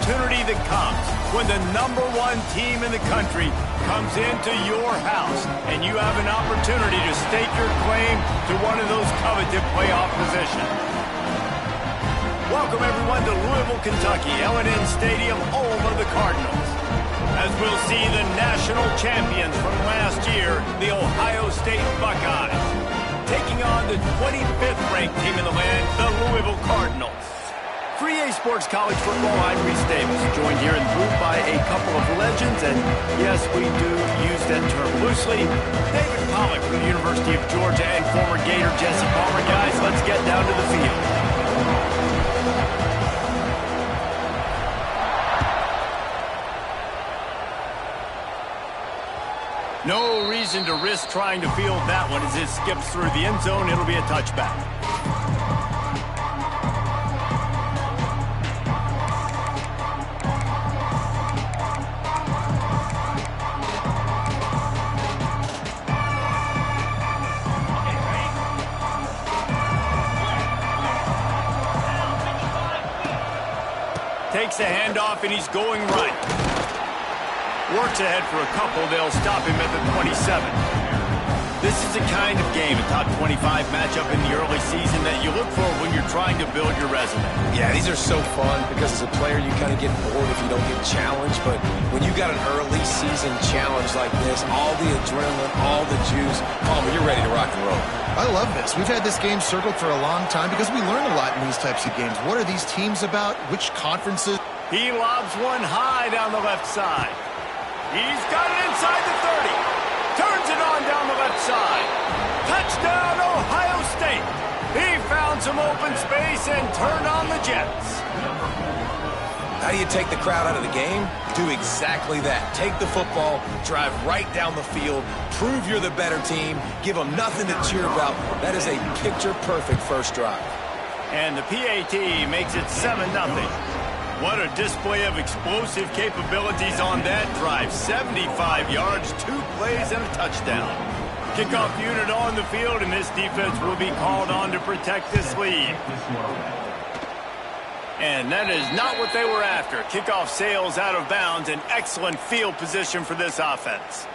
opportunity that comes when the #1 team in the country comes into your house and you have an opportunity to stake your claim to one of those coveted playoff positions. Welcome, everyone, to Louisville, Kentucky, L&N Stadium, home of the Cardinals, as we'll see the national champions from last year, the Ohio State Buckeyes, taking on the 25th ranked team in the land, the Louisville Cardinals. For EA Sports College Football, I'm Reese Davis, joined here in the booth by a couple of legends, and yes, we do use that term loosely. David Pollack from the University of Georgia and former Gator Jesse Palmer. Guys, let's get down to the field. No reason to risk trying to field that one as it skips through the end zone. It'll be a touchback. Takes a handoff and he's going right. Works ahead for a couple. They'll stop him at the 27. This is the kind of game, a top 25 matchup in the early season, that you look for when you're trying to build your resume. Yeah, these are so fun because as a player you kind of get bored if you don't get challenged. But when you got an early season challenge like this, all the adrenaline, all the juice, Palmer, you're ready to rock and roll. I love this. We've had this game circled for a long time because we learn a lot in these types of games. What are these teams about? Which conferences? He lobs one high down the left side. He's got it inside the 30. Turns it on down the left side. Touchdown, Ohio State. He found some open space and turned on the Jets. How do you take the crowd out of the game? Do exactly that. Take the football, drive right down the field, prove you're the better team, give them nothing to cheer about. That is a picture-perfect first drive. And the PAT makes it 7-0. What a display of explosive capabilities on that drive. 75 yards, 2 plays, and a touchdown. Kickoff unit on the field, and this defense will be called on to protect this lead. And that is not what they were after. Kickoff sails out of bounds. An excellent field position for this offense.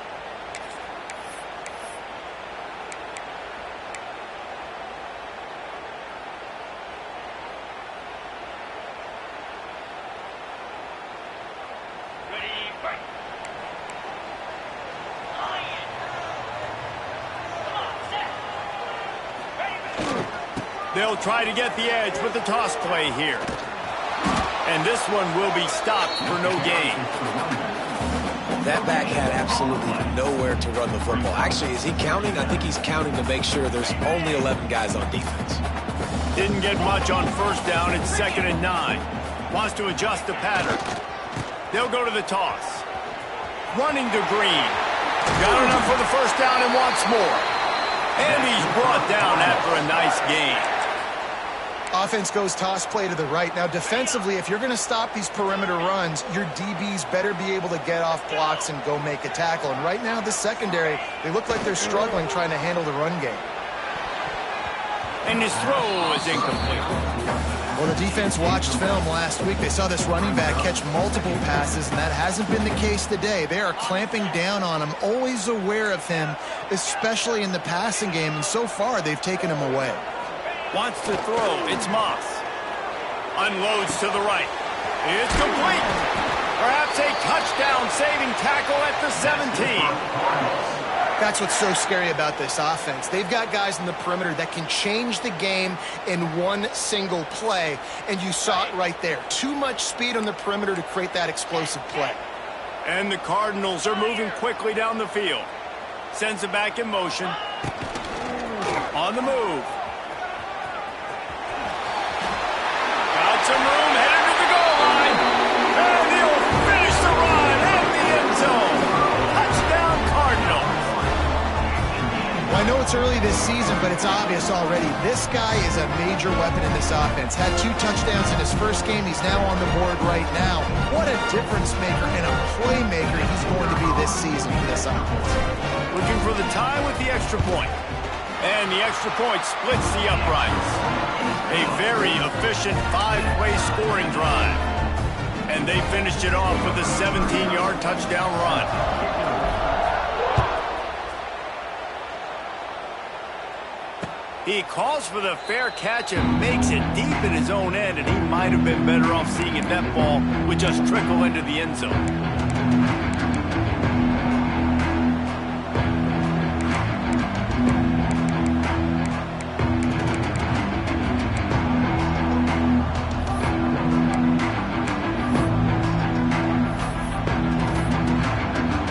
They'll try to get the edge with the toss play here. And this one will be stopped for no gain. That back had absolutely nowhere to run the football. Actually, is he counting? I think he's counting to make sure there's only 11 guys on defense. Didn't get much on first down. It's 2nd and 9. Wants to adjust the pattern. They'll go to the toss. Running to Green. Got enough for the first down and wants more. And he's brought down after a nice gain. Offense goes toss play to the right. Now, defensively, if you're going to stop these perimeter runs, your DBs better be able to get off blocks and go make a tackle. And right now, the secondary, they look like they're struggling trying to handle the run game. And his throw is incomplete. Well, the defense watched film last week. They saw this running back catch multiple passes, and that hasn't been the case today. They are clamping down on him, always aware of him, especially in the passing game. And so far, they've taken him away. Wants to throw. It's Moss. Unloads to the right. It's complete. Perhaps a touchdown-saving tackle at the 17. That's what's so scary about this offense. They've got guys in the perimeter that can change the game in one single play, and you saw it right there. Too much speed on the perimeter to create that explosive play. And the Cardinals are moving quickly down the field. Sends it back in motion. On the move. Some room, headed to the goal line. And he'll finish the run in the end zone. Touchdown, Cardinals. Well, I know it's early this season, but it's obvious already. This guy is a major weapon in this offense. Had 2 touchdowns in his first game. He's now on the board right now. What a difference maker and a playmaker he's going to be this season for this offense. Looking for the tie with the extra point. And the extra point splits the uprights. A very efficient 5-play scoring drive. And And they finished it off with a 17-yard touchdown run. He calls for the fair catch and makes it deep in his own end, and he might have been better off seeing if that ball would just trickle into the end zone.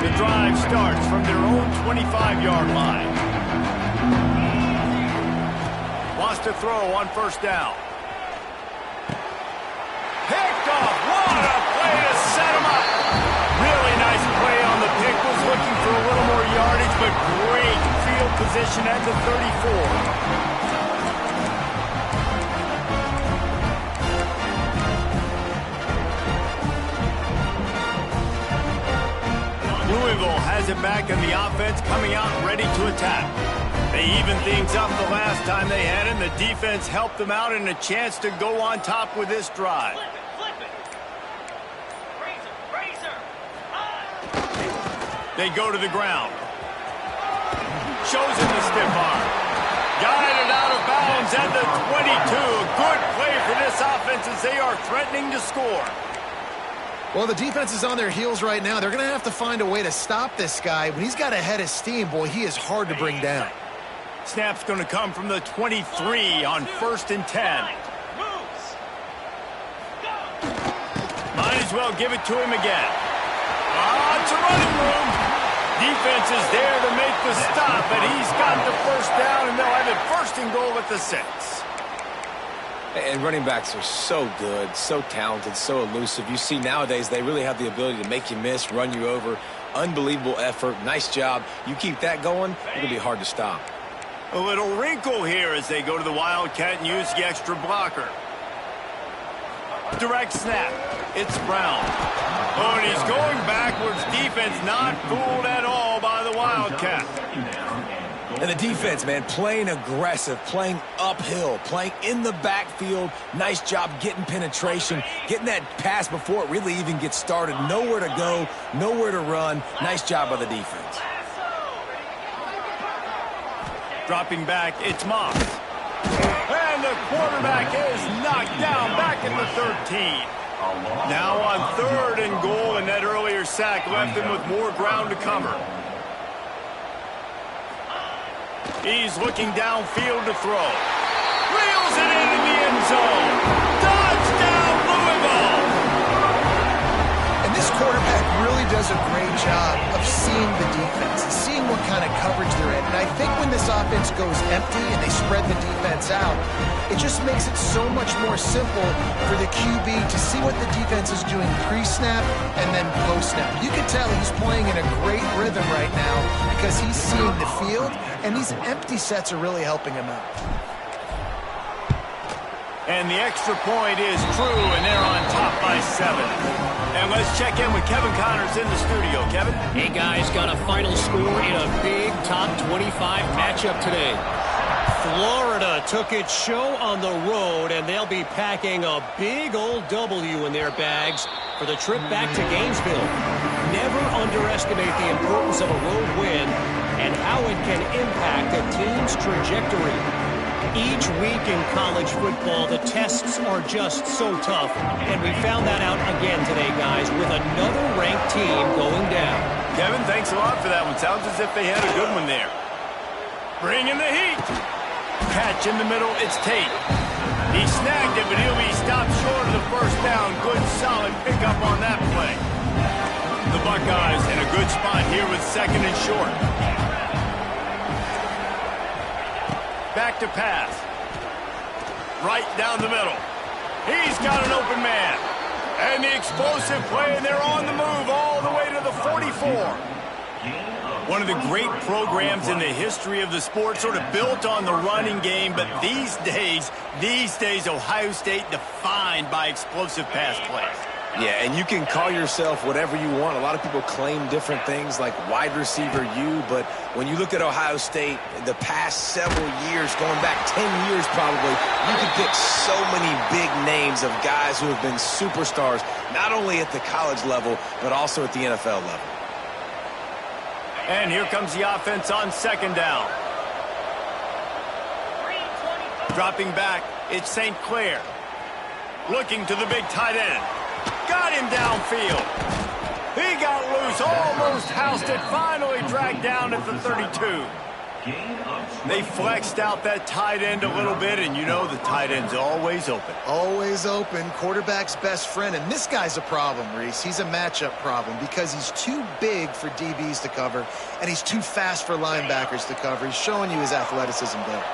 The drive starts from their own 25-yard line. Wants to throw on first down. Picked off. What a play to set him up. Really nice play on the pick. Was looking for a little more yardage, but great field position at the 34. Louisville has it back, and the offense coming out ready to attack. They evened things up the last time they had it, and the defense helped them out and a chance to go on top with this drive. Flip it. Razor. They go to the ground. Shows him the stiff arm. Guided out of bounds at the 22. Good play for this offense as they are threatening to score. Well, the defense is on their heels right now. They're going to have to find a way to stop this guy. When he's got a head of steam, boy, he is hard to bring down. Snap's going to come from the 23 on 1st and 10. Might as well give it to him again. It's a running room. Defense is there to make the stop, and he's got the first down, and they'll have it 1st and goal at the 6. And running backs are so good, so talented, so elusive. You see nowadays they really have the ability to make you miss, run you over. Unbelievable effort. Nice job. You keep that going, it'll be hard to stop. A little wrinkle here as they go to the Wildcat and use the extra blocker. Direct snap. It's Brown. Oh, and he's going backwards. Defense not fooled at all by the Wildcat. And the defense, man, playing aggressive, playing uphill, playing in the backfield. Nice job getting penetration, getting that pass before it really even gets started. Nowhere to go, nowhere to run. Nice job by the defense. Dropping back, it's Moss. And the quarterback is knocked down back at the 13. Now on 3rd and goal, and that earlier sack left him with more ground to cover. He's looking downfield to throw. Reels it in the end zone. Touchdown, Louisville! And this quarterback really does a great job of seeing the defense, seeing what kind of coverage they're in. And I think when this offense goes empty and they spread the defense out, it just makes it so much more simple for the QB to see what the defense is doing pre-snap and then post-snap. You can tell he's playing in a great rhythm right now because he's seeing the field, and these empty sets are really helping him out. And the extra point is true, and they're on top by 7. And let's check in with Kevin Connors in the studio. Kevin? Hey, guys, got a final score in a big top 25 matchup today. Florida took its show on the road, and they'll be packing a big old W in their bags for the trip back to Gainesville. Never underestimate the importance of a road win and how it can impact a team's trajectory. Each week in college football, the tests are just so tough, and we found that out again today, guys, with another ranked team going down. Kevin, thanks a lot for that one. Sounds as if they had a good one there. Bringing the heat. Catch in the middle, it's Tate. He snagged it, but he'll be stopped short of the first down. Good, solid pickup on that play. The Buckeyes in a good spot here with 2nd and short. Back to pass. Right down the middle. He's got an open man. And the explosive play, and they're on the move all the way to the 44. One of the great programs in the history of the sport, sort of built on the running game, but these days, Ohio State defined by explosive pass plays. Yeah, and you can call yourself whatever you want. A lot of people claim different things like wide receiver U, but when you look at Ohio State, the past several years, going back 10 years probably, you could pick so many big names of guys who have been superstars, not only at the college level, but also at the NFL level. And here comes the offense on second down. Dropping back, it's St. Clair. Looking to the big tight end. Got him downfield. He got loose, almost housed it, finally dragged down at the 32. They flexed out that tight end a little bit, and you know the tight end's always open. Always open, quarterback's best friend. And this guy's a problem, Reese. He's a matchup problem because he's too big for DBs to cover, and he's too fast for linebackers to cover. He's showing you his athleticism there.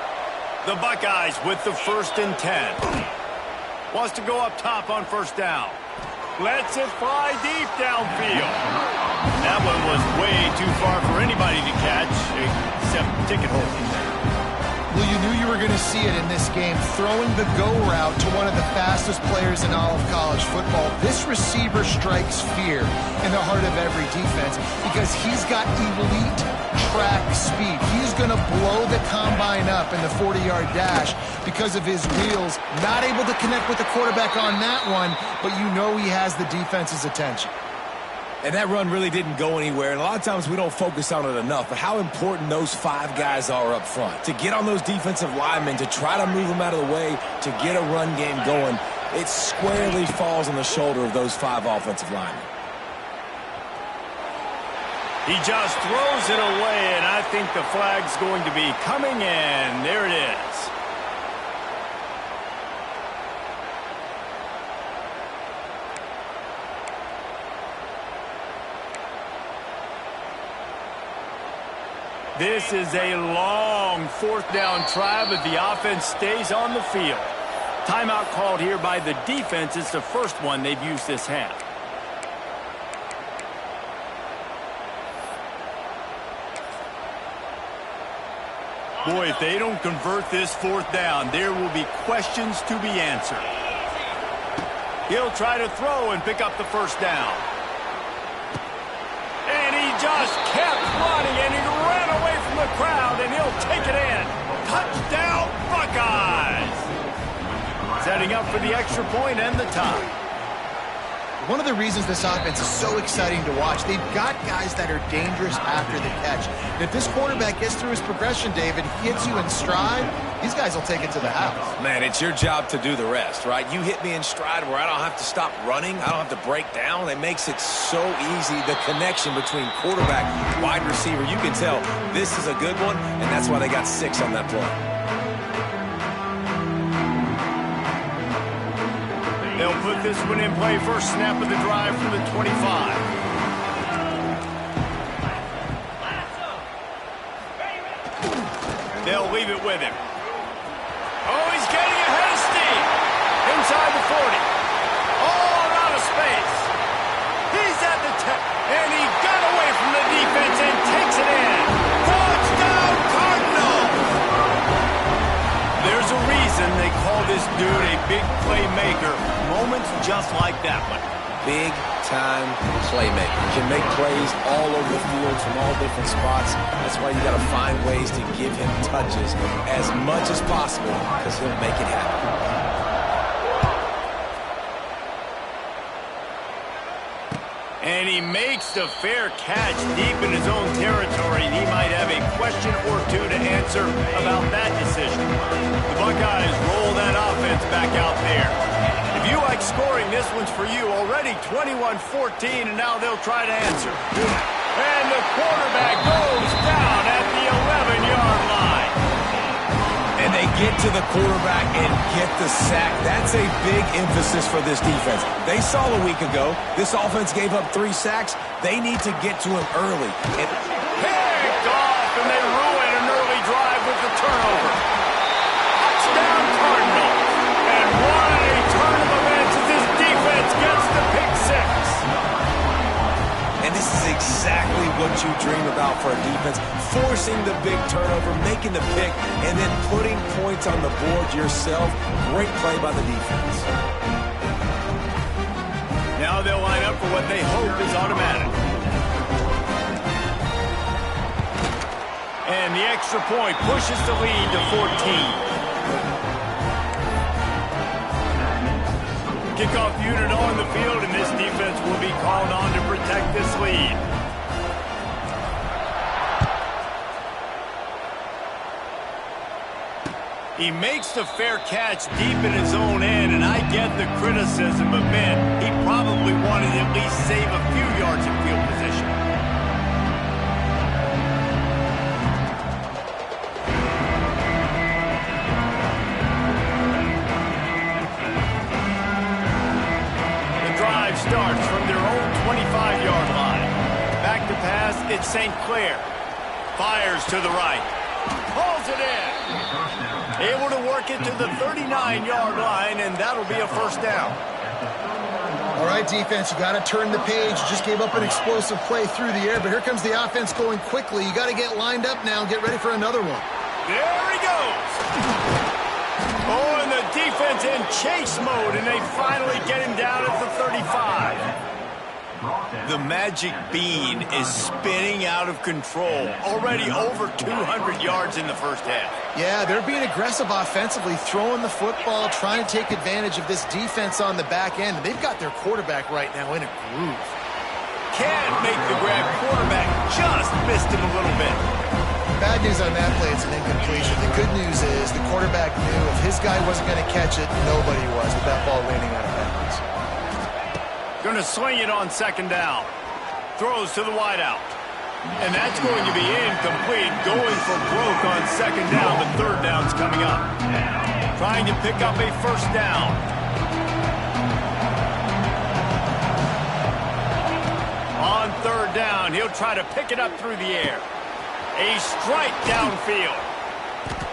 The Buckeyes with the 1st and 10. Wants to go up top on first down. Lets it fly deep downfield. That one was way too far for anybody to catch, except ticket holders. Well, you knew you were going to see it in this game, throwing the go route to one of the fastest players in all of college football. This receiver strikes fear in the heart of every defense because he's got elite track speed. He's going to blow the combine up in the 40-yard dash because of his wheels. Not able to connect with the quarterback on that one, but you know he has the defense's attention. And that run really didn't go anywhere, and a lot of times we don't focus on it enough, but how important those 5 guys are up front. To get on those defensive linemen, to try to move them out of the way, to get a run game going, it squarely falls on the shoulder of those 5 offensive linemen. He just throws it away, and I think the flag's going to be coming in. There it is. This is a long 4th down try, but the offense stays on the field. Timeout called here by the defense. It's the first one they've used this half. Boy, if they don't convert this 4th down, there will be questions to be answered. He'll try to throw and pick up the first down. And he just kept running, and he ran away from the crowd, and he'll take it in. Touchdown, Buckeyes! Setting up for the extra point and the tie. One of the reasons this offense is so exciting to watch, they've got guys that are dangerous after the catch. And if this quarterback gets through his progression, David, hits you in stride, these guys will take it to the house. Man, it's your job to do the rest, right? You hit me in stride where I don't have to stop running. I don't have to break down. It makes it so easy, the connection between quarterback and wide receiver. You can tell this is a good one, and that's why they got 6 on that play. They'll put this one in play. First snap of the drive from the 25. They'll leave it with him. Oh, he's getting ahead of steam. Inside the 40. All out of space. He's at the 10. And he got away from the defense and takes it in. Touchdown, Cardinals! There's a reason they call this dude a big playmaker. Moments just like that one. Big-time playmaker. Can make plays all over the field from all different spots. That's why you got to find ways to give him touches as much as possible because he'll make it happen. And he makes the fair catch deep in his own territory. He might have a question or two to answer about that decision. The Buckeyes roll that offense back out there. If you like scoring, this one's for you. Already 21-14, and now they'll try to answer. And the quarterback goes down at the 11-yard line. And they get to the quarterback and get the sack. That's a big emphasis for this defense. They saw a week ago, this offense gave up 3 sacks. They need to get to him early. And picked off, and they ruin an early drive with the turnover. Touchdown, Cardinals. And what a turn of events as this defense gets the pick 6. And this is exactly what you dream about for a defense. Forcing the big turnover, making the pick, and then putting points on the board yourself. Great play by the defense. Now they'll line up for what they hope is automatic. And the extra point pushes the lead to 14. Kickoff unit on the field, and this defense will be called on to protect this lead. He makes the fair catch deep in his own end, and I get the criticism, but man, he probably wanted to at least save a few yards in field position. Starts from their own 25-yard line. Back to pass, it's St. Clair. Fires to the right. Pulls it in. Able to work it to the 39-yard line, and that'll be a first down. All right, defense, you got to turn the page. You just gave up an explosive play through the air, but here comes the offense going quickly. You got to get lined up now and get ready for another one. There he goes. Oh, and the defense in chase mode, and they finally get him down at the 35. The magic bean is spinning out of control. Already over 200 yards in the first half. Yeah, they're being aggressive offensively, throwing the football, trying to take advantage of this defense on the back end. They've got their quarterback right now in a groove. Can't make the grab. Quarterback just missed him a little bit. Bad news on that play, it's an incompletion. The good news is the quarterback knew if his guy wasn't going to catch it, nobody was with that ball landing out of bounds. Going to swing it on second down. Throws to the wideout. And that's going to be incomplete. Going for broke on second down. The third down's coming up. Trying to pick up a first down. On third down, he'll try to pick it up through the air. A strike downfield.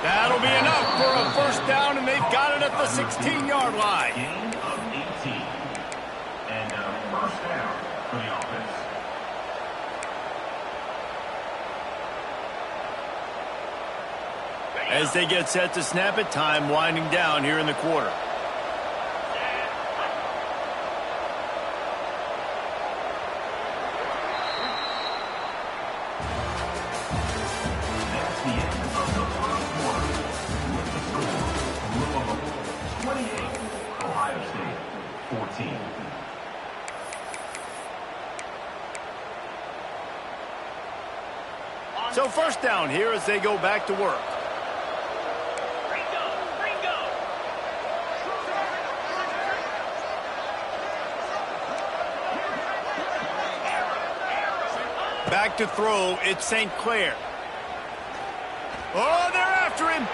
That'll be enough for a first down, and they've got it at the 16-yard line. Gain of 18. And a first down for the offense. As they get set to snap it, time winding down here in the quarter. So first down here as they go back to work. Back to throw, it's St. Clair. Oh, they're after him.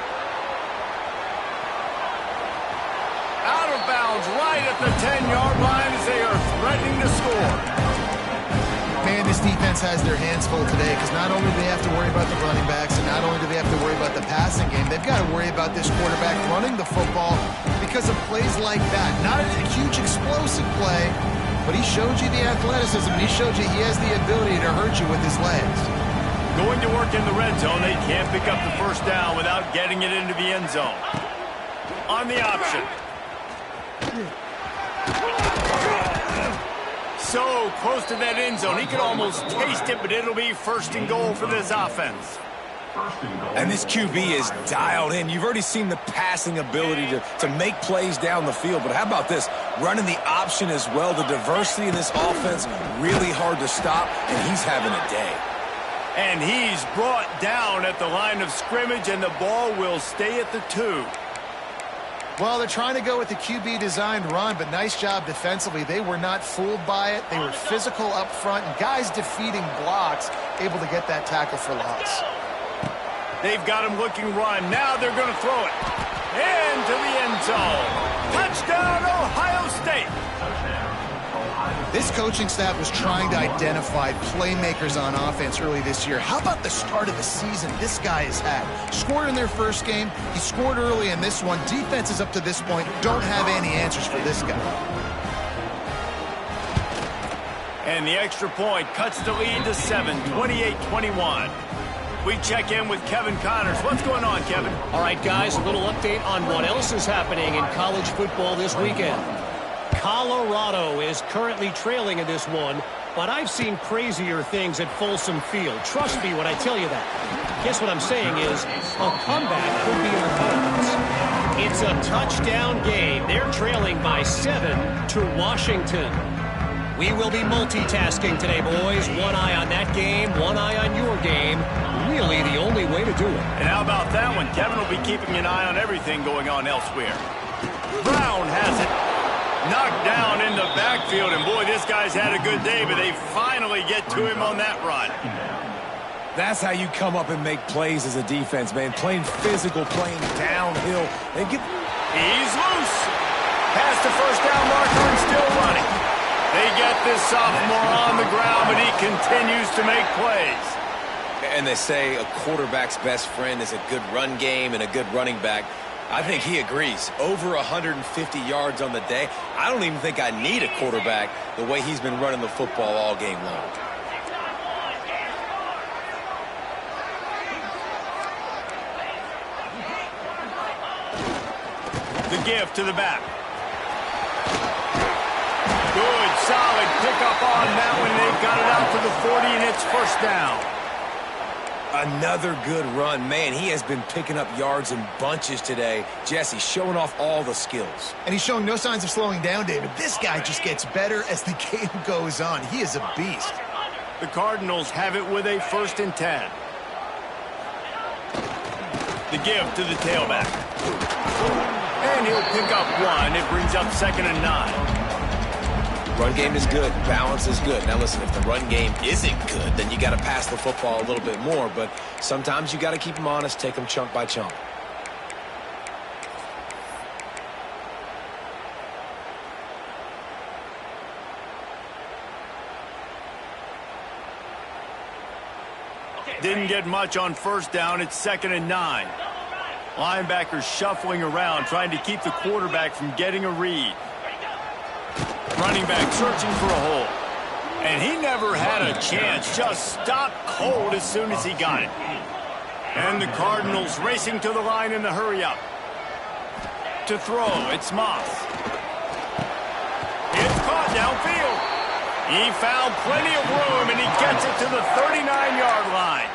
Out of bounds right at the 10-yard line as they are threatening to score. Man, this defense has their hands full today because not only do they have to worry about the running backs and not only do they have to worry about the passing game, they've got to worry about this quarterback running the football because of plays like that. Not a huge explosive play, but he showed you the athleticism, and he showed you he has the ability to hurt you with his legs. Going to work in the red zone, they can't pick up the first down without getting it into the end zone. On the option. So close to that end zone. He could almost taste it, but it'll be first and goal for this offense. And this QB is dialed in. You've already seen the passing ability to make plays down the field. But how about this? Running the option as well. The diversity in this offense, really hard to stop, and he's having a day. And he's brought down at the line of scrimmage, and the ball will stay at the 2. Well, they're trying to go with the QB-designed run, but nice job defensively. They were not fooled by it. They were physical up front, and guys defeating blocks, able to get that tackle for loss. They've got him looking run. Now they're going to throw it into the end zone. Touchdown, Ohio State. This coaching staff was trying to identify playmakers on offense early this year. How about the start of the season this guy has had? Scored in their first game. He scored early in this one. Defenses up to this point don't have any answers for this guy. And the extra point cuts the lead to 7, 28-21. We check in with Kevin Connors. What's going on, Kevin? All right, guys, a little update on what else is happening in college football this weekend. Colorado is currently trailing in this one, but I've seen crazier things at Folsom Field. Trust me when I tell you that. Guess what I'm saying is a comeback could be in the cards. It's a touchdown game. They're trailing by 7 to Washington. We will be multitasking today, boys. One eye on that game, one eye on your game. Really the only way to do it. And how about that one? Kevin will be keeping an eye on everything going on elsewhere. Brown has it. Knocked down in the backfield, and boy, this guy's had a good day, but they finally get to him on that run. That's how you come up and make plays as a defense, man. Playing physical, playing downhill. He's loose. Past the first down marker and still running. They get this sophomore on the ground, but he continues to make plays. And they say a quarterback's best friend is a good run game and a good running back. I think he agrees. Over 150 yards on the day. I don't even think I need a quarterback the way he's been running the football all game long. The give to the back. Good, solid pickup on that one. They've got it out to the 40, and it's first down. Another good run. Man, he has been picking up yards in bunches today. Jesse showing off all the skills. And he's showing no signs of slowing down, David. This guy just gets better as the game goes on. He is a beast. The Cardinals have it with a 1st and 10. The give to the tailback. And he'll pick up 1. It brings up 2nd and 9. Run game is good. Balance is good. Now listen, if the run game isn't good, then you got to pass the football a little bit more. But sometimes you got to keep them honest, take them chunk by chunk. Didn't get much on first down. It's 2nd and 9. Linebackers shuffling around, trying to keep the quarterback from getting a read. Running back searching for a hole. And he never had a chance. Just stopped cold as soon as he got it. And the Cardinals racing to the line in the hurry-up. To throw, it's Moss. It's caught downfield. He found plenty of room, and he gets it to the 39-yard line.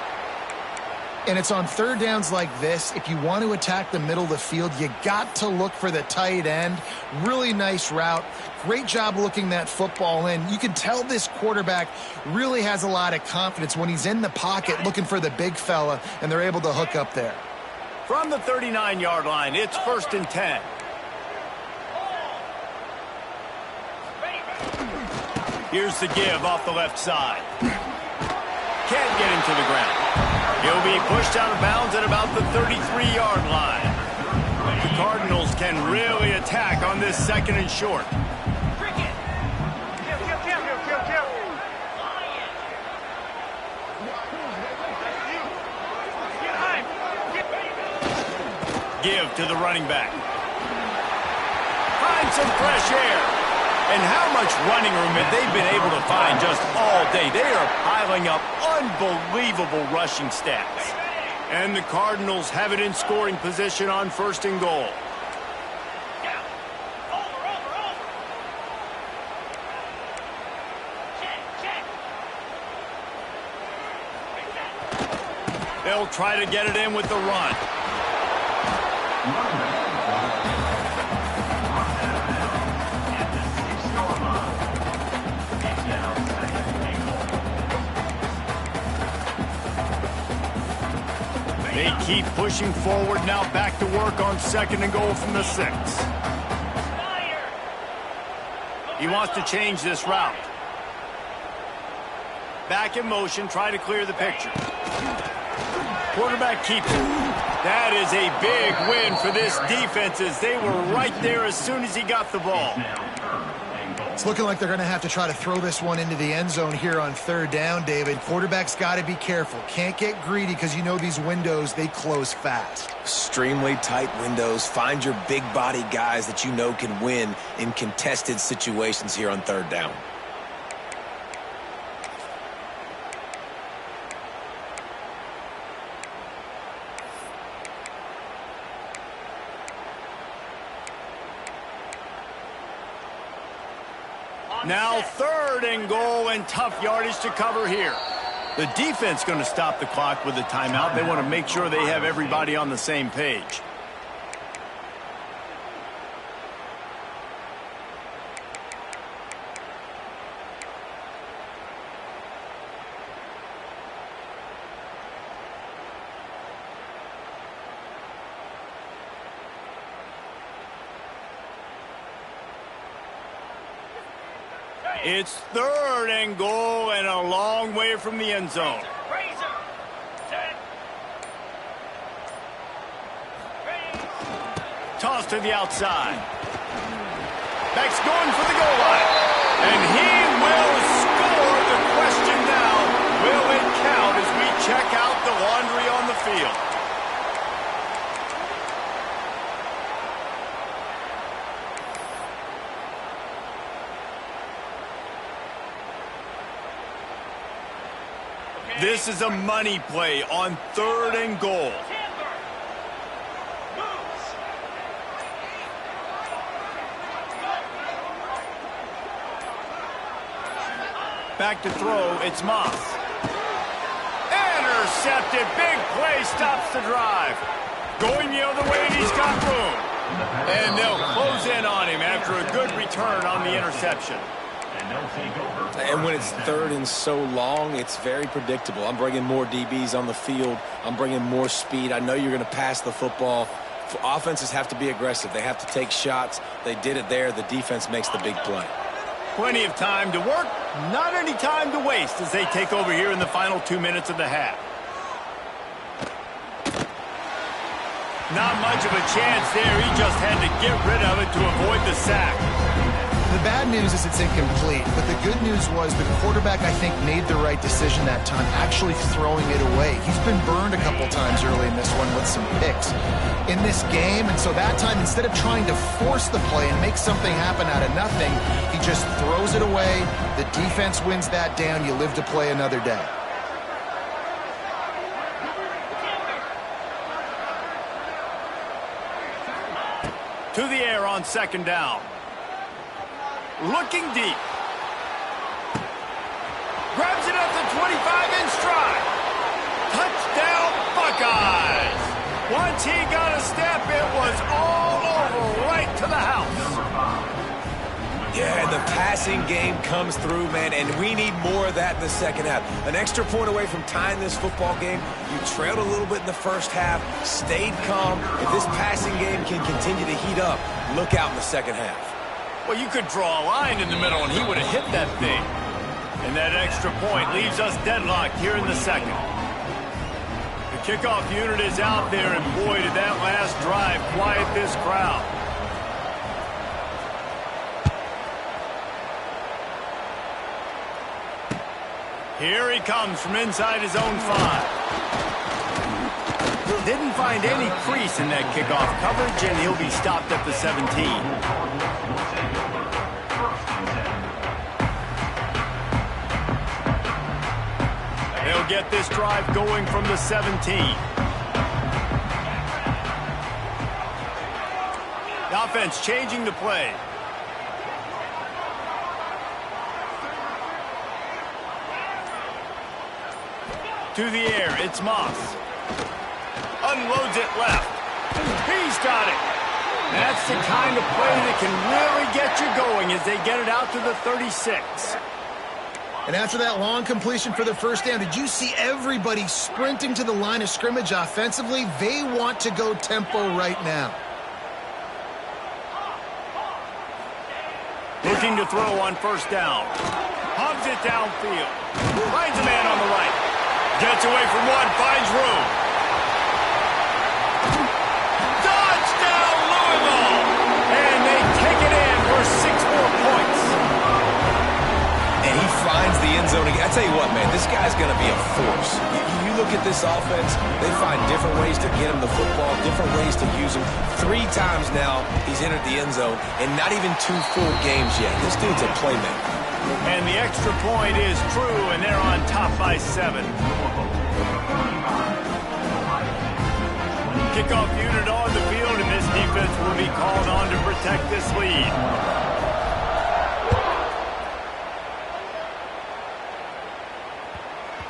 And it's on 3rd downs like this. If you want to attack the middle of the field, you got to look for the tight end. Really nice route. Great job looking that football in. You can tell this quarterback really has a lot of confidence when he's in the pocket looking for the big fella, and they're able to hook up there. From the 39-yard line, it's 1st and 10. Here's the give off the left side. Can't get him to the ground. He'll be pushed out of bounds at about the 33-yard line. The Cardinals can really attack on this 2nd and short. Give to the running back. Find some fresh air. And how much running room have they been able to find just all day? They are piling up unbelievable rushing stats. And the Cardinals have it in scoring position on 1st and goal. They'll try to get it in with the run. They keep pushing forward, now back to work on 2nd and goal from the 6. He wants to change this route. Back in motion, try to clear the picture. Quarterback keeps it. That is a big win for this defense as they were right there as soon as he got the ball. It's looking like they're going to have to try to throw this one into the end zone here on 3rd down, David. Quarterback's got to be careful. Can't get greedy because you know these windows, they close fast. Extremely tight windows. Find your big body guys that you know can win in contested situations here on 3rd down. Now 3rd and goal and tough yardage to cover here. The defense going to stop the clock with a timeout. They want to make sure they have everybody on the same page. It's 3rd and goal and a long way from the end zone. Toss to the outside. Back's going for the goal line. And he will score. The question now, will it count as we check out the laundry on the field? This is a money play on 3rd and goal. Back to throw, it's Moss. Intercepted, big play, stops the drive. Going the other way, and he's got room. And they'll close in on him after a good return on the interception. And when it's 3rd and so long, it's very predictable. I'm bringing more DBs on the field. I'm bringing more speed. I know you're going to pass the football. Offenses have to be aggressive. They have to take shots. They did it there. The defense makes the big play. Plenty of time to work, not any time to waste as they take over here in the final 2 minutes of the half. Not much of a chance there. He just had to get rid of it to avoid the sack. The bad news is it's incomplete, but the good news was the quarterback, I think, made the right decision that time, actually throwing it away. He's been burned a couple times early in this one with some picks in this game, and so that time, instead of trying to force the play and make something happen out of nothing, he just throws it away. The defense wins that down. You live to play another day. To the air on 2nd down. Looking deep. Grabs it at the 25 in stride. Touchdown Buckeyes. Once he got a step, it was all over right to the house. Yeah, the passing game comes through, man, and we need more of that in the second half. An extra point away from tying this football game. You trailed a little bit in the first half, stayed calm. If this passing game can continue to heat up, look out in the second half. Well, you could draw a line in the middle, and he would have hit that thing. And that extra point leaves us deadlocked here in the second. The kickoff unit is out there, and boy, did that last drive quiet this crowd. Here he comes from inside his own 5. Didn't find any crease in that kickoff coverage, and he'll be stopped at the 17. They'll get this drive going from the 17. The offense changing the play. To the air, it's Moss. Unloads it left. He's got it. That's the kind of play that can really get you going as they get it out to the 36. And after that long completion for the first down, did you see everybody sprinting to the line of scrimmage offensively? They want to go tempo right now. Looking to throw on 1st down. Hubs it downfield. Finds a man on the right. Gets away from one, finds room. Touchdown, Louisville! And they take it in for 6 more points. And he finds the end zone again. I tell you what, man, this guy's going to be a force. You look at this offense, they find different ways to get him the football, different ways to use him. 3 times now he's entered the end zone, and not even 2 full games yet. This dude's a playmaker. And the extra point is true, and they're on top by 7. Kickoff unit on the field, and this defense will be called on to protect this lead.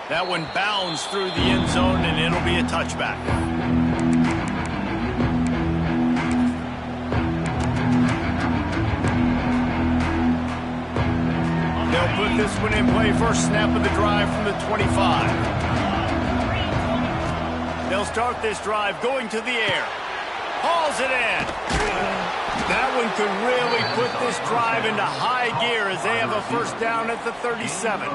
That one bounds through the end zone, and it'll be a touchback. They'll put this one in play. First snap of the drive from the 25. They'll start this drive going to the air. Hauls it in. That one could really put this drive into high gear as they have a first down at the 37.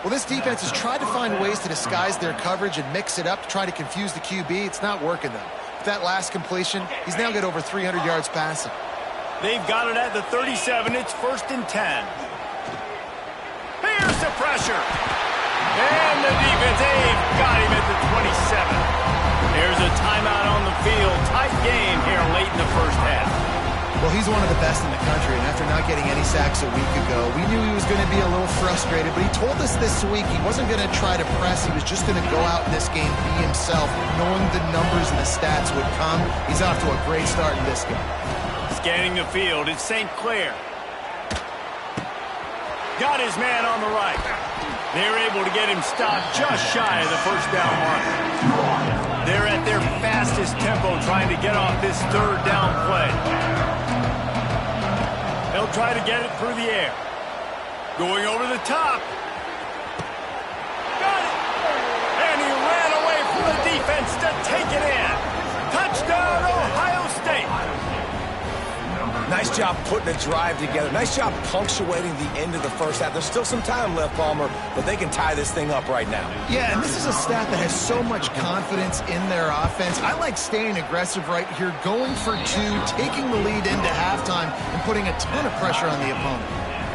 Well, this defense has tried to find ways to disguise their coverage and mix it up to try to confuse the QB. It's not working, though. With that last completion, he's now got over 300 yards passing. They've got it at the 37. It's 1st and 10. Here's the pressure. And the defense, they've got him at the 27. There's a timeout on the field. Tight game here late in the first half. Well, he's one of the best in the country, and after not getting any sacks a week ago, we knew he was going to be a little frustrated, but he told us this week he wasn't going to try to press. He was just going to go out in this game, be himself, knowing the numbers and the stats would come. He's off to a great start in this game. Scanning the field, it's St. Clair. Got his man on the right. They're able to get him stopped just shy of the first down mark. They're at their fastest tempo trying to get off this third down play. They'll try to get it through the air. Going over the top. Got it! And he ran away from the defense to take it in. Touchdown, Ohio State! Nice job putting a drive together. Nice job punctuating the end of the first half. There's still some time left, Palmer, but they can tie this thing up right now. Yeah, and this is a staff that has so much confidence in their offense. I like staying aggressive right here, going for two, taking the lead into halftime, and putting a ton of pressure on the opponent.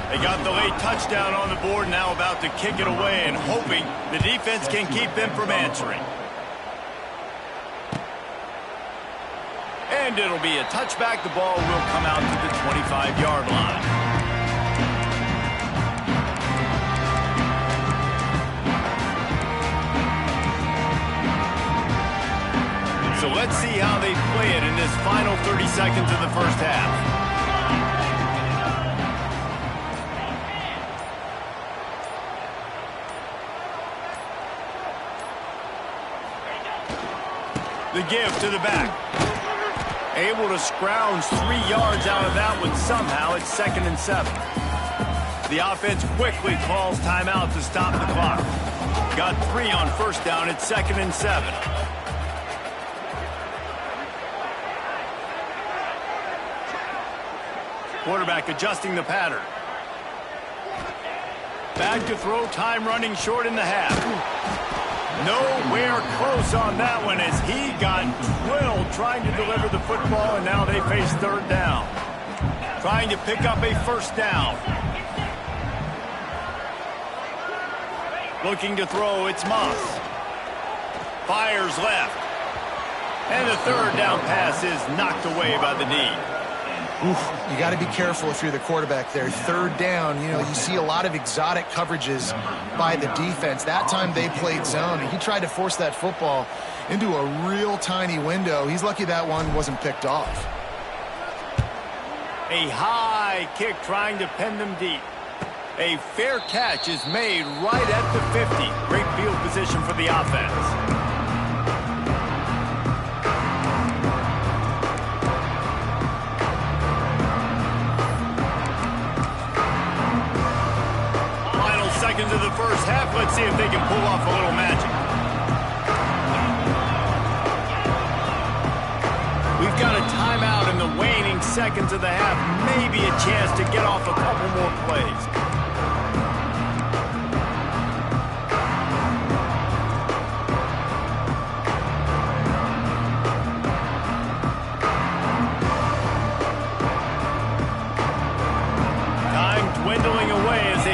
They got the late touchdown on the board, now about to kick it away and hoping the defense can keep them from answering. And it'll be a touchback. The ball will come out to the 25-yard line. So let's see how they play it in this final 30 seconds of the first half. The give to the back. Able to scrounge 3 yards out of that one somehow. It's 2nd and 7. The offense quickly calls timeout to stop the clock. Got 3 on first down. It's 2nd and 7. Quarterback adjusting the pattern. Back to throw. Time running short in the half. Nowhere close on that one as he got drilled trying to deliver the football, and now they face third down. Trying to pick up a first down. Looking to throw, it's Moss. Fires left. And the third down pass is knocked away by the knee. You got to be careful if you're the quarterback there. Third down, you see a lot of exotic coverages by the defense. That time they played zone, and he tried to force that football into a real tiny window. He's lucky that one wasn't picked off. A high kick trying to pin them deep. A fair catch is made right at the 50. Great field position for the offense. Seconds of the first half. Let's see if they can pull off a little magic. We've got a timeout in the waning seconds of the half. Maybe a chance to get off a couple more plays.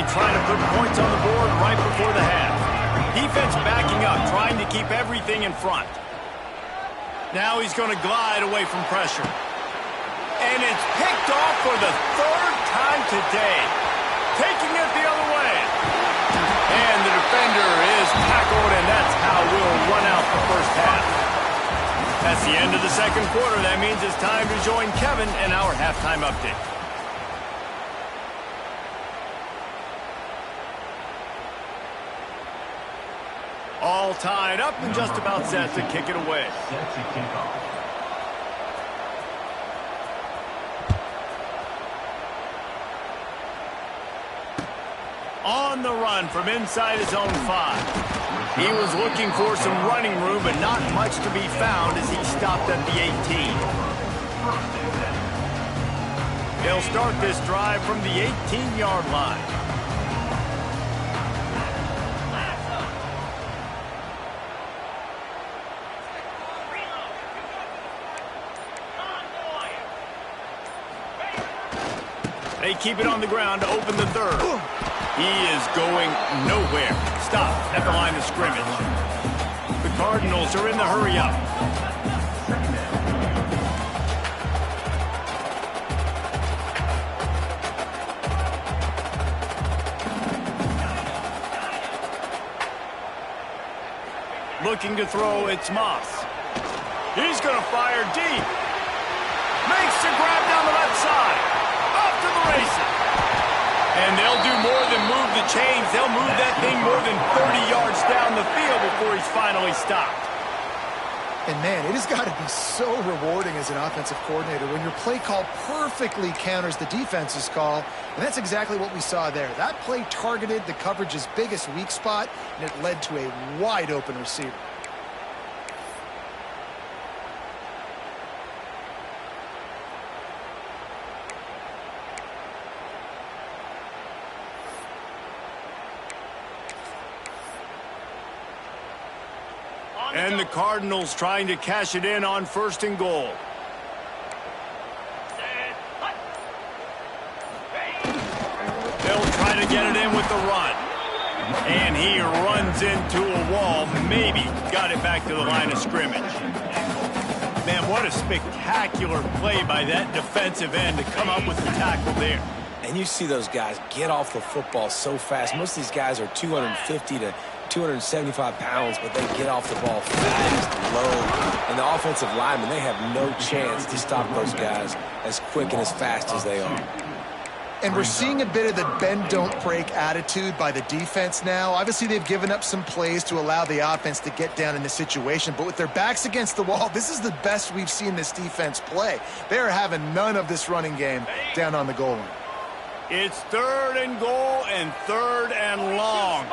Trying to put points on the board right before the half. Defense backing up, trying to keep everything in front. Now he's going to glide away from pressure. And it's picked off for the third time today. Taking it the other way. And the defender is tackled, and that's how we'll run out the first half. That's the end of the second quarter. That means it's time to join Kevin in our halftime update. All tied up and just about set to kick it away. Set to kick off. On the run from inside his own 5. He was looking for some running room, but not much to be found as he stopped at the 18. They'll start this drive from the 18-yard line. They keep it on the ground to open the third. He is going nowhere. Stop at the line of scrimmage. The Cardinals are in the hurry up. Looking to throw, it's Moss. He's going to fire deep. Makes the grab down the left side. Off to the races. And they'll do more than move the chains. They'll move that thing more than 30 yards down the field before he's finally stopped. And man, it has got to be so rewarding as an offensive coordinator when your play call perfectly counters the defense's call. And that's exactly what we saw there. That play targeted the coverage's biggest weak spot, and it led to a wide open receiver. And the Cardinals trying to cash it in on 1st and goal. They'll try to get it in with the run. And he runs into a wall. Maybe got it back to the line of scrimmage. Man, what a spectacular play by that defensive end to come up with the tackle there. And you see those guys get off the football so fast. Most of these guys are 250 to 275 pounds, but they get off the ball fast, low. And the offensive linemen, they have no chance to stop those guys as quick and as fast as they are. And we're seeing a bit of the bend, don't break attitude by the defense now. Obviously, they've given up some plays to allow the offense to get down in the situation. But with their backs against the wall, this is the best we've seen this defense play. They're having none of this running game down on the goal line. It's 3rd and goal and 3rd and long.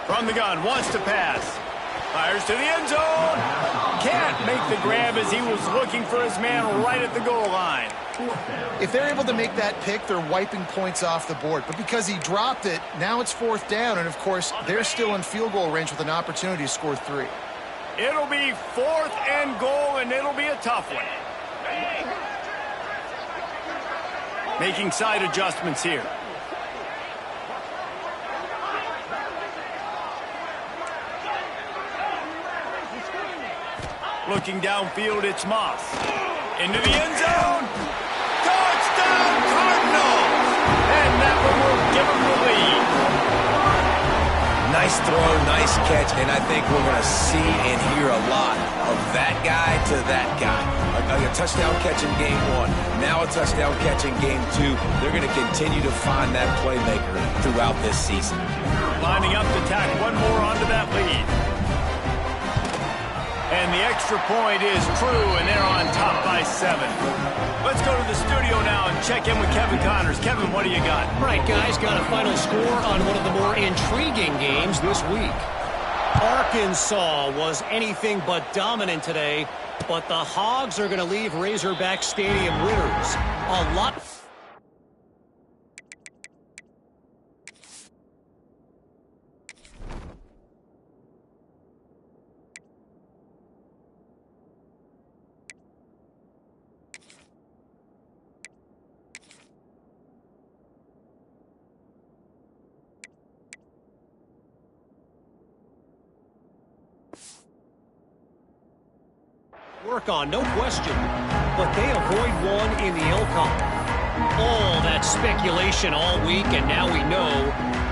From the gun, wants to pass. Fires to the end zone. Can't make the grab as he was looking for his man right at the goal line. If they're able to make that pick, they're wiping points off the board. But because he dropped it, now it's 4th down. And, of course, they're still in field goal range with an opportunity to score 3. It'll be 4th and goal, and it'll be a tough one. Making side adjustments here. Looking downfield, it's Moss. Into the end zone. Touchdown, Cardinals! And that one will give them the lead. Nice throw, nice catch, and I think we're going to see and hear a lot of that guy to that guy. A touchdown catch in game 1, now a touchdown catch in game 2. They're going to continue to find that playmaker throughout this season. Lining up to tack one more onto that lead. And the extra point is true, and they're on top by 7. Let's go to the studio now and check in with Kevin Connors. Kevin, what do you got? All right, guys, got a final score on one of the more intriguing games this week. Arkansas was anything but dominant today, but the Hogs are going to leave Razorback Stadium winners. A lot. Work on, no question, but they avoid one in the Elcon. All that speculation all week, and now we know.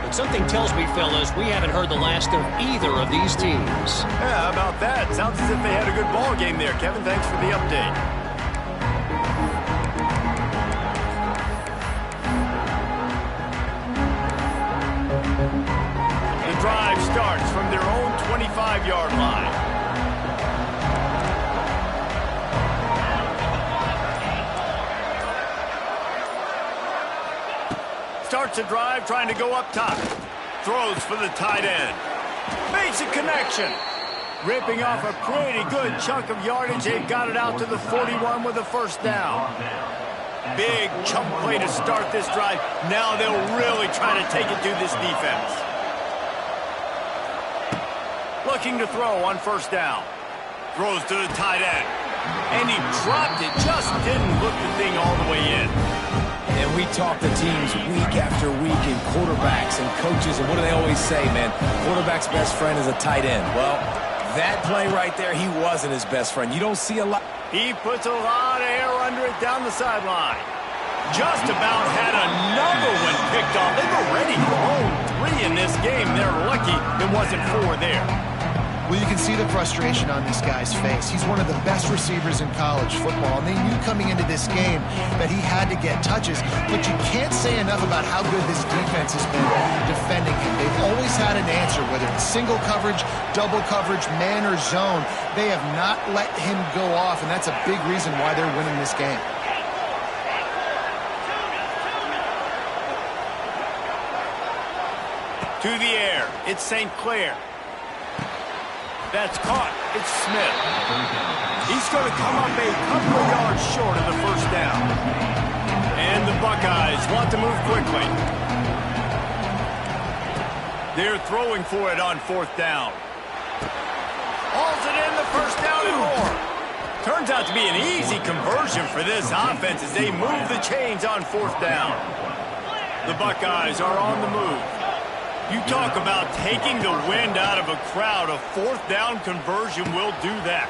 But something tells me, fellas, we haven't heard the last of either of these teams. Yeah, how about that? Sounds as if they had a good ball game there. Kevin, thanks for the update. 25-yard line. Starts a drive trying to go up top. Throws for the tight end. Makes a connection. Ripping off a pretty good chunk of yardage. They've got it out to the 41 with a first down. Big chunk play to start this drive. Now they'll really try to take it to this defense. Looking to throw on first down. Throws to the tight end. And he dropped it. Just didn't look the thing all the way in. And we talk to teams week after week and quarterbacks and coaches, and what do they always say, man? Quarterback's best friend is a tight end. Well, that play right there, he wasn't his best friend. You don't see a lot. He puts a lot of air under it down the sideline. Just about had another one picked off. They've already thrown 3 in this game. They're lucky it wasn't 4 there. Well, you can see the frustration on this guy's face. He's one of the best receivers in college football, and they knew coming into this game that he had to get touches, but you can't say enough about how good this defense has been defending him. They've always had an answer, whether it's single coverage, double coverage, man or zone. They have not let him go off, and that's a big reason why they're winning this game. To the air, it's St. Clair. That's caught. It's Smith. He's going to come up a couple of yards short of the first down. And the Buckeyes want to move quickly. They're throwing for it on fourth down. Hauls it in, the first down and more. Turns out to be an easy conversion for this offense as they move the chains on fourth down. The Buckeyes are on the move. You talk about taking the wind out of a crowd. A fourth down conversion will do that.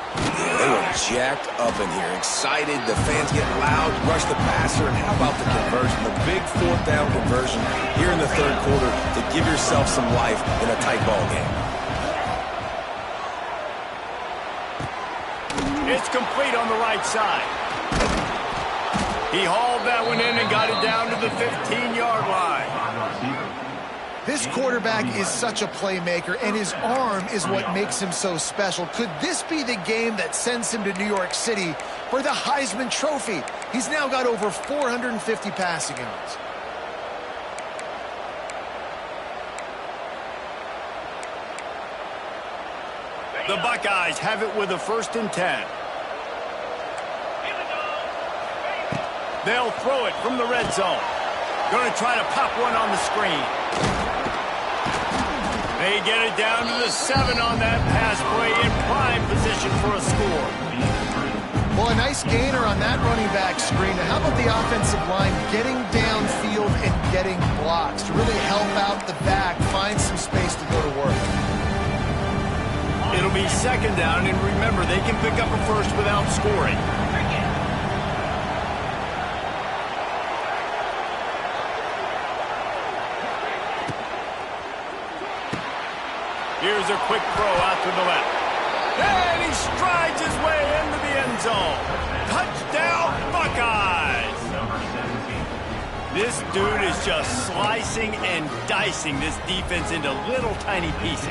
They were jacked up in here, excited. The fans get loud, rush the passer, and how about the conversion? The big fourth down conversion here in the third quarter to give yourself some life in a tight ball game. It's complete on the right side. He hauled that one in and got it down to the 15-yard line. This quarterback is such a playmaker, and his arm is what makes him so special. Could this be the game that sends him to New York City for the Heisman Trophy? He's now got over 450 passing yards. The Buckeyes have it with a 1st and 10. They'll throw it from the red zone. Going to try to pop one on the screen. They get it down to the 7 on that pass play, in prime position for a score. Well, a nice gainer on that running back screen. Now, how about the offensive line getting downfield and getting blocks to really help out the back, find some space to go to work? It'll be 2nd down, and remember, they can pick up a first without scoring. Here's a quick throw out to the left. And he strides his way into the end zone. Touchdown, Buckeyes! This dude is just slicing and dicing this defense into little tiny pieces.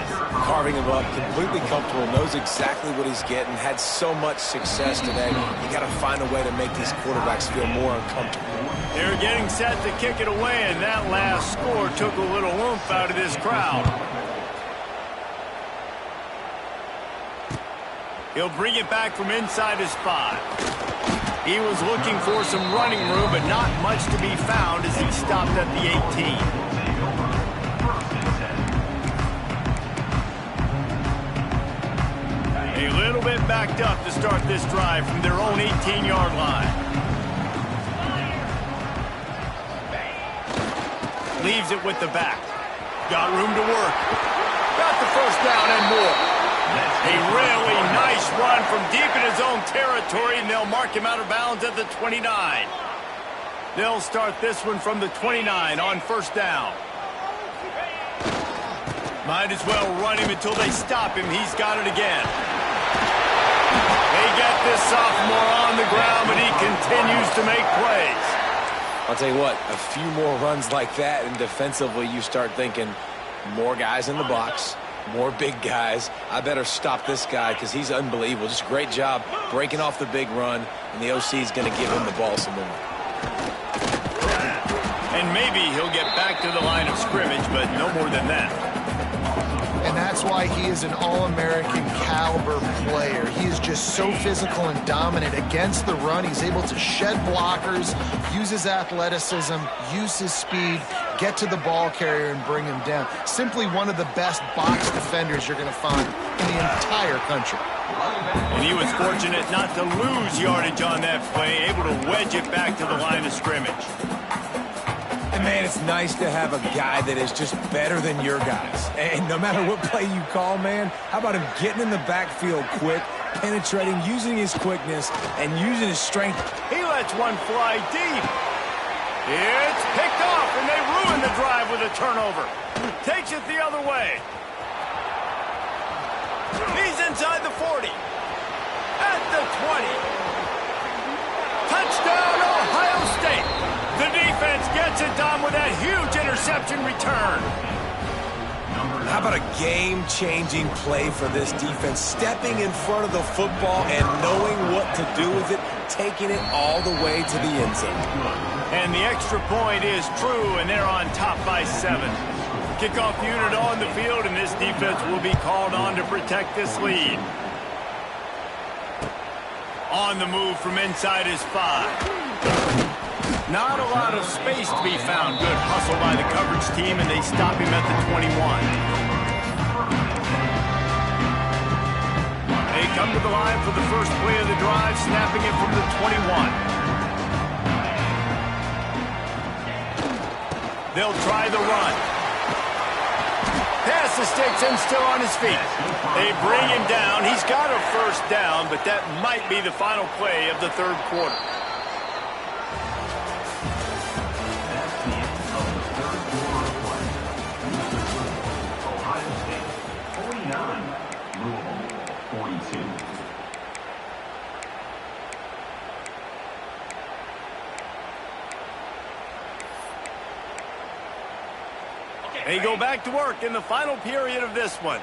Carving him up, completely comfortable, knows exactly what he's getting, had so much success today. You got to find a way to make these quarterbacks feel more uncomfortable. They're getting set to kick it away, and that last score took a little oomph out of this crowd. He'll bring it back from inside his 5. He was looking for some running room, but not much to be found as he stopped at the 18. A little bit backed up to start this drive from their own 18-yard line. Leaves it with the back. Got room to work. Got the first down and more. A really nice run from deep in his own territory, and they'll mark him out of bounds at the 29. They'll start this one from the 29 on 1st down. Might as well run him until they stop him. He's got it again. They get this sophomore on the ground, but he continues to make plays. I'll tell you what, a few more runs like that, and defensively you start thinking more guys in the box, More big guys. I better stop this guy because he's unbelievable. Just a great job breaking off the big run, and the OC is going to give him the ball some more. And maybe he'll get back to the line of scrimmage, but no more than that. And that's why he is an All-American caliber player. He is just so physical and dominant against the run. He's able to shed blockers, use his athleticism, use his speed, get to the ball carrier and bring him down. Simply one of the best box defenders you're going to find in the entire country. And he was fortunate not to lose yardage on that play, able to wedge it back to the line of scrimmage. And, man, it's nice to have a guy that is just better than your guys. And no matter what play you call, man, how about him getting in the backfield quick, penetrating, using his quickness, and using his strength. He lets one fly deep. It's picked off, and they ruin the drive with a turnover. Takes it the other way. He's inside the 40. At the 20. Touchdown, Ohio State. The defense gets it done with that huge interception return. How about a game-changing play for this defense? Stepping in front of the football and knowing what to do with it, taking it all the way to the end zone. And the extra point is true, and they're on top by 7. Kickoff unit on the field, and this defense will be called on to protect this lead. On the move from inside his 5. Not a lot of space to be found. Good hustle by the coverage team, and they stop him at the 21. They come to the line for the first play of the drive, snapping it from the 21. They'll try the run. Pass the sticks and still on his feet. They bring him down. He's got a first down, but that might be the final play of the third quarter. They go back to work in the final period of this one.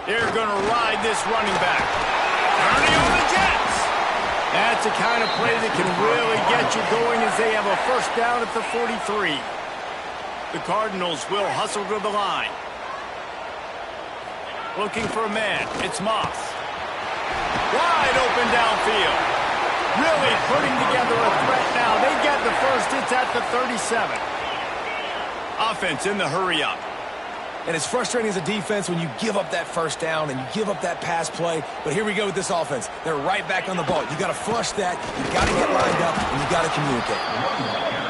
They're going to ride this running back. Ernie on the Jets. That's the kind of play that can really get you going as they have a first down at the 43. The Cardinals will hustle to the line. Looking for a man. It's Moss. Wide open downfield. Really putting together a threat now. They get the first. It's at the 37. Offense in the hurry-up. And it's frustrating as a defense when you give up that first down and you give up that pass play. But here we go with this offense. They're right back on the ball. You got to flush that. You got to get lined up, and you got to communicate.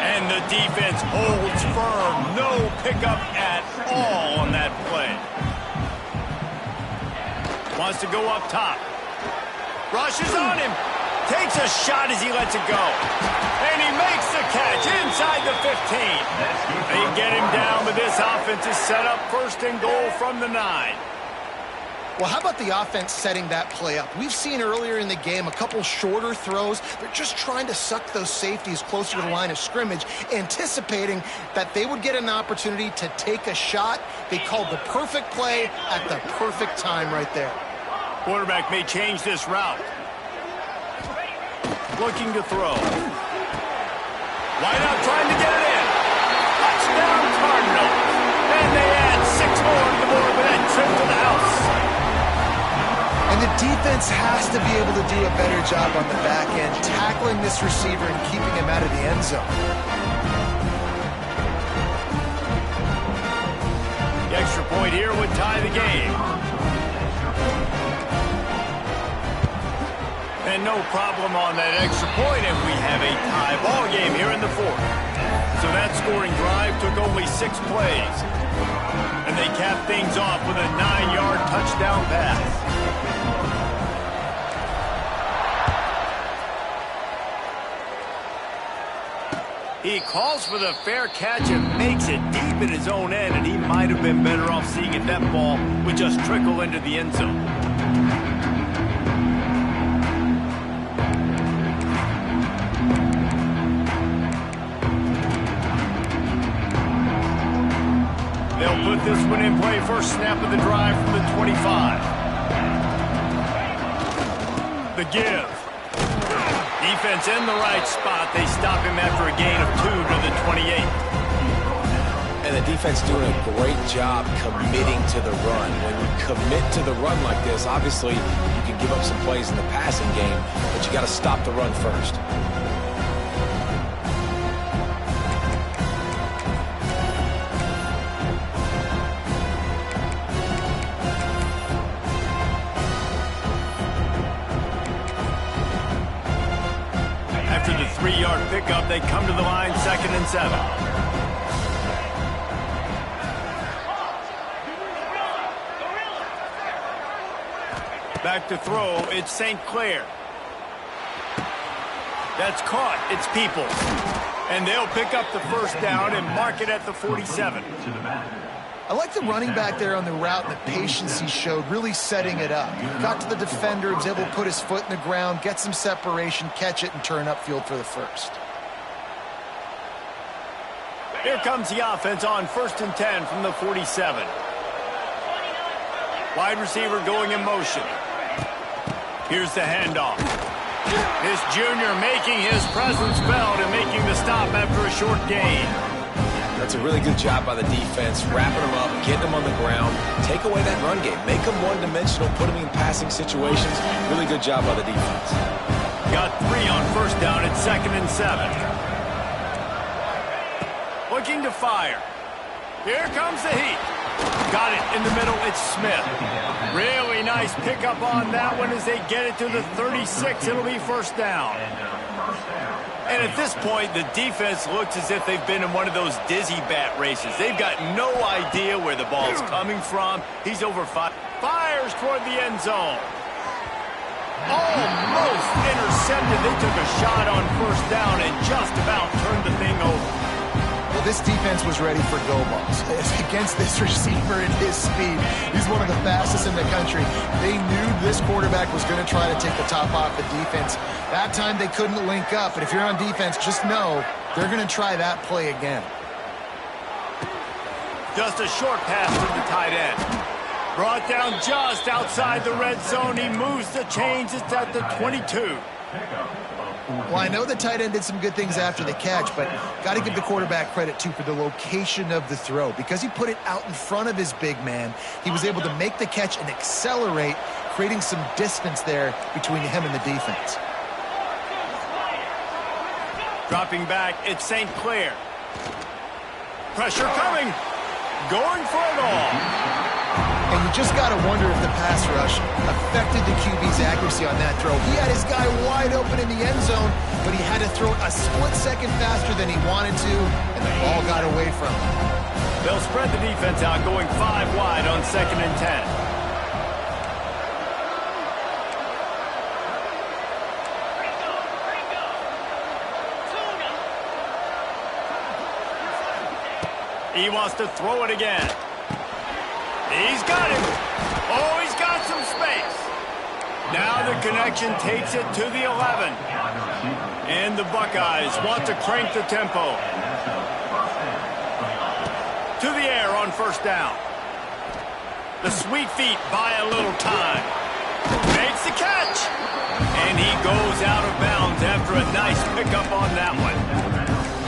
And the defense holds firm. No pickup at all on that play. Wants to go up top. Rushes on him. Takes a shot as he lets it go. And he makes the catch inside the 15. They get him down, but this offense is set up first and goal from the 9. Well, how about the offense setting that play up? We've seen earlier in the game a couple shorter throws. They're just trying to suck those safeties closer to the line of scrimmage, anticipating that they would get an opportunity to take a shot. They called the perfect play at the perfect time right there. Quarterback may change this route. Looking to throw. Wide out trying to get it in. Touchdown Cardinals. And they add 6 more to the board with that trip to the house. And the defense has to be able to do a better job on the back end, tackling this receiver and keeping him out of the end zone. The extra point here would tie the game. And no problem on that extra point, and we have a tie ball game here in the 4th. So that scoring drive took only 6 plays. And they capped things off with a 9-yard touchdown pass. He calls for the fair catch and makes it deep in his own end, and he might have been better off seeing if that ball would just trickle into the end zone. put this one in play. First snap of the drive from the 25. The give. Defense in the right spot. They stop him after a gain of 2 to the 28. And the defense doing a great job committing to the run. When you commit to the run like this, obviously you can give up some plays in the passing game, but you got to stop the run first. After the 3-yard pickup, they come to the line, 2nd and 7. Back to throw, it's St. Clair. That's caught, it's Peoples. And they'll pick up the first down and mark it at the 47. I like the running back there on the route and the patience he showed, really setting it up. Got to the defender, was able to put his foot in the ground, get some separation, catch it, and turn upfield for the first. Here comes the offense on 1st and 10 from the 47. Wide receiver going in motion. Here's the handoff. This junior making his presence felt and making the stop after a short gain. That's a really good job by the defense, wrapping them up, getting them on the ground, take away that run game, make them one-dimensional, put them in passing situations. Really good job by the defense. Got 3 on first down at 2nd and 7. Looking to fire. Here comes the heat. Got it in the middle, it's Smith. Really nice pickup on that one as they get it to the 36. It'll be first down. And at this point, the defense looks as if they've been in one of those dizzy bat races. They've got no idea where the ball's coming from. He's over 5. Fires toward the end zone. Almost intercepted. They took a shot on first down and just about turned the thing over. Well, this defense was ready for go balls. Against this receiver and his speed, he's one of the fastest in the country. They knew this quarterback was going to try to take the top off the defense. That time they couldn't link up, but if you're on defense, just know they're going to try that play again. Just a short pass to the tight end. Brought down just outside the red zone. He moves the chains. It's at the 22. Well, I know the tight end did some good things after the catch, but got to give the quarterback credit, too, for the location of the throw. Because he put it out in front of his big man, he was able to make the catch and accelerate, creating some distance there between him and the defense. Dropping back, it's St. Clair. Pressure coming. Going for it all. And you just got to wonder if the pass rush affected the QB's accuracy on that throw. He had his guy wide open in the end zone, but he had to throw it a split second faster than he wanted to, and the ball got away from him. They'll spread the defense out, going 5 wide on 2nd and 10. He wants to throw it again. He's got him. Oh, he's got some space. Now the connection takes it to the 11. And the Buckeyes want to crank the tempo. To the air on first down. The sweet feet buy a little time. Makes the catch. And he goes out of bounds after a nice pickup on that one.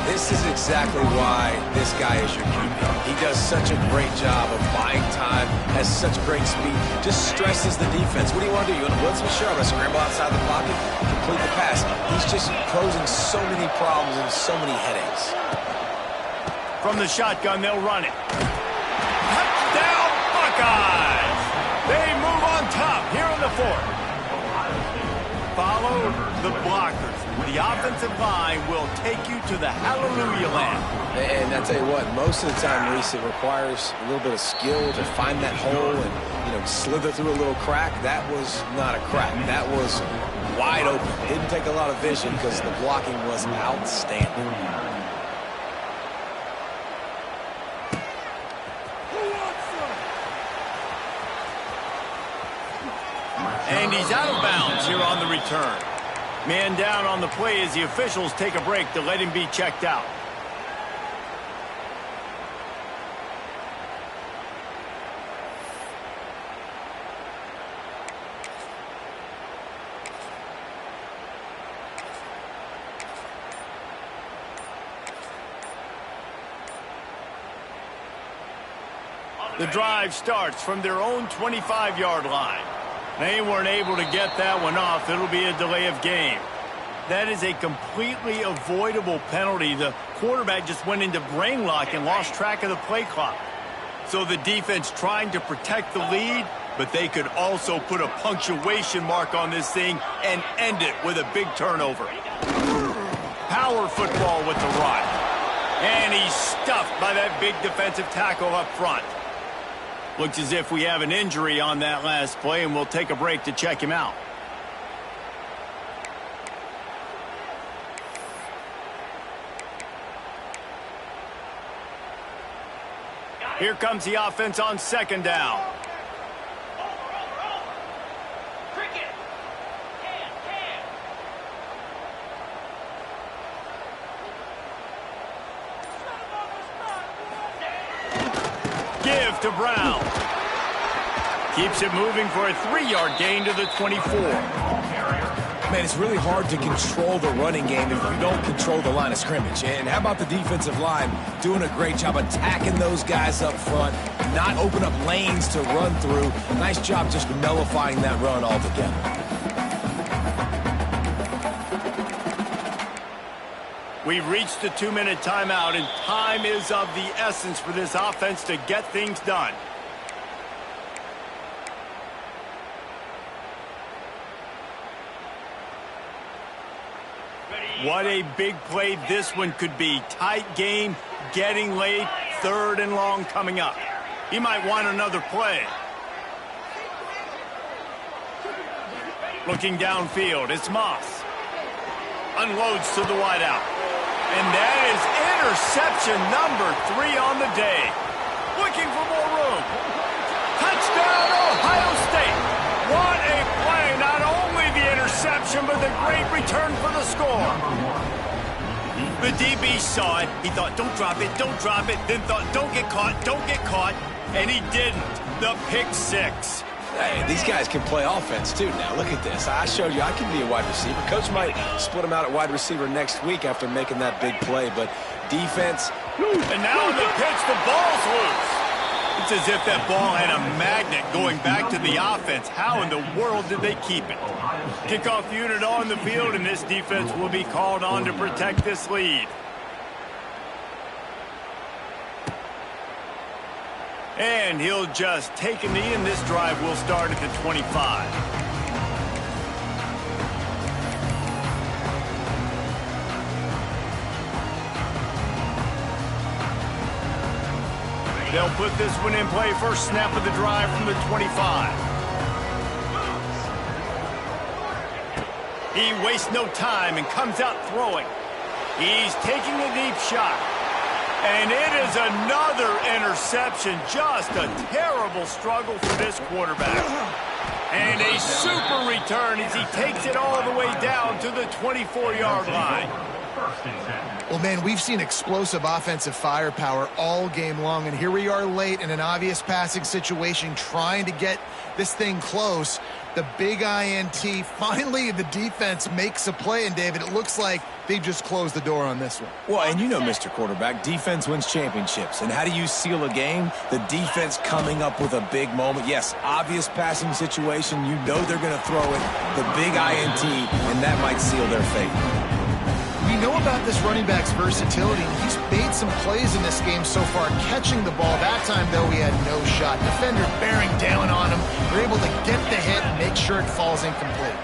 This is exactly why this guy is your QB. He does such a great job of buying time, has such great speed, just stresses the defense. What do you want to do? You want to blitz me? Sure, I'm going to scramble outside the pocket, complete the pass. He's just posing so many problems and so many headaches. From the shotgun, they'll run it. Touchdown, Buckeyes! They move on top here on the 4th. Follow the blockers. The offensive line will take you to the hallelujah land. And I tell you what, most of the time, Reese, it requires a little bit of skill to find that hole and, slither through a little crack. That was not a crack. That was wide open. Didn't take a lot of vision because the blocking was outstanding. And he's out of bounds here on the return. Man down on the play as the officials take a break to let him be checked out. The drive starts from their own 25-yard line. They weren't able to get that one off. It'll be a delay of game. That is a completely avoidable penalty. The quarterback just went into brain lock and lost track of the play clock. So the defense trying to protect the lead, but they could also put a punctuation mark on this thing and end it with a big turnover. Power football with the run. And he's stuffed by that big defensive tackle up front. Looks as if we have an injury on that last play, and we'll take a break to check him out. Here comes the offense on second down. Give to Brown. Keeps it moving for a 3-yard gain to the 24. Man, it's really hard to control the running game if you don't control the line of scrimmage. And how about the defensive line doing a great job attacking those guys up front, not open up lanes to run through. Nice job just nullifying that run altogether. We've reached the 2-minute timeout, and time is of the essence for this offense to get things done. What a big play this one could be. Tight game, getting late, 3rd and long coming up. He might want another play. Looking downfield, it's Moss. Unloads to the wideout. And that is interception number 3 on the day. Looking for more room. Touchdown, Ohio State. What a play. Not only the interception, but the great return for the score. The DB saw it. He thought, don't drop it, don't drop it. Then thought, don't get caught, don't get caught. And he didn't. The pick 6. Hey, these guys can play offense, too, now. Look at this. I showed you I can be a wide receiver. Coach might split him out at wide receiver next week after making that big play, but defense. And now on the pitch, the ball's loose. It's as if that ball had a magnet going back to the offense. How in the world did they keep it? Kickoff unit on the field, and this defense will be called on to protect this lead. And he'll just take a knee, and this drive will start at the 25. They'll put this one in play. First snap of the drive from the 25. He wastes no time and comes out throwing. He's taking a deep shot. And it is another interception. Just a terrible struggle for this quarterback. And a super return as he takes it all the way down to the 24-yard line. Well, man, we've seen explosive offensive firepower all game long, and here we are late in an obvious passing situation trying to get this thing close. The big INT, finally the defense makes a play, and David, it looks like they just closed the door on this one. Well, and you know, Mr. Quarterback, defense wins championships. And how do you seal a game? The defense coming up with a big moment. Yes, obvious passing situation. You know they're going to throw it. The big INT, and that might seal their fate. We know about this running back's versatility. He's made some plays in this game so far, catching the ball. That time, though, he had no shot. Defender bearing down on him. They're able to get the hit and make sure it falls incomplete.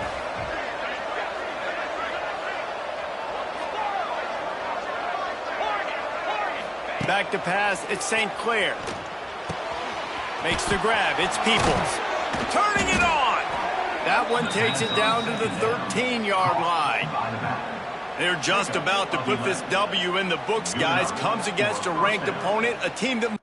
Back to pass, it's St. Clair. Makes the grab, it's Peoples. Turning it on! That one takes it down to the 13-yard line. They're just about to put this W in the books, guys. Comes against a ranked opponent, a team that